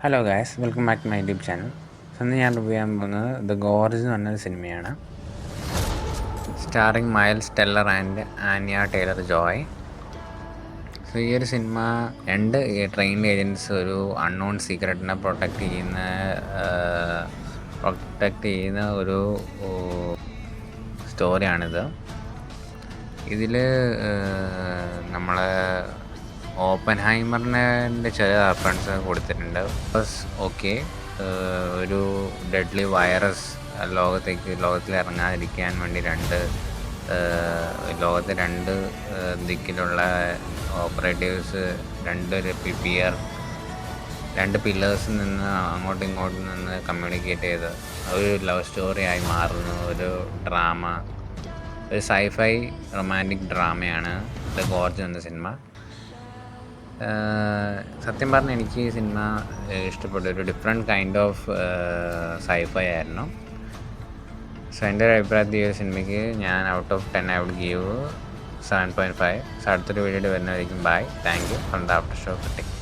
Hello guys, welcome back to my YouTube channel. So ഇന്ന് ഞാൻ review ചെയ്യാൻ പോകുന്നത് ദ ഗോർജ് എന്ന് പറഞ്ഞൊരു സിനിമയാണ്. Starring Miles Teller and Anya Taylor Joy. So ഈ ഒരു സിനിമ രണ്ട് ട്രെയിനിങ് ഏജൻറ്റ്സ് ഒരു അൺനോൺ സീക്രട്ടിനെ പ്രൊട്ടക്റ്റ് ചെയ്യുന്ന ഒരു സ്റ്റോറിയാണിത്. ഇതിൽ നമ്മളെ ഓപ്പൻഹൈമറിൻ്റെ ചെറിയ റെഫറൻസ് കൊടുത്തിട്ടുണ്ട്. പ്ലസ് ഓക്കെ, ഒരു ഡെഡ്ലി വൈറസ് ലോകത്തിൽ ഇറങ്ങാതിരിക്കാൻ വേണ്ടി ലോകത്തെ രണ്ട് ദിക്കിലുള്ള ഓപ്പറേറ്റീവ്സ് രണ്ട് പില്ലേഴ്സിൽ നിന്ന് അങ്ങോട്ടും ഇങ്ങോട്ടും നിന്ന് കമ്മ്യൂണിക്കേറ്റ് ചെയ്ത് ഒരു ലവ് സ്റ്റോറിയായി മാറുന്നു. ഒരു ഡ്രാമ, ഒരു സൈഫൈ റൊമാൻറ്റിക് ഡ്രാമയാണ് ദ ഗോർജ് എന്ന സിനിമ. സത്യം പറഞ്ഞാൽ എനിക്ക് ഈ സിനിമ ഇഷ്ടപ്പെട്ടു. ഒരു ഡിഫറെൻറ്റ് കൈൻഡ് ഓഫ് സൈഫൈ ആയിരുന്നു. സോ എൻ്റെ ഒരു അഭിപ്രായത്തിൽ ഈ ഒരു സിനിമയ്ക്ക് ഞാൻ out of 10 I would give 7.5. So അടുത്തൊരു വീഡിയോയിൽ വരുന്നതായിരിക്കും. Bye, thank you from the after show critic.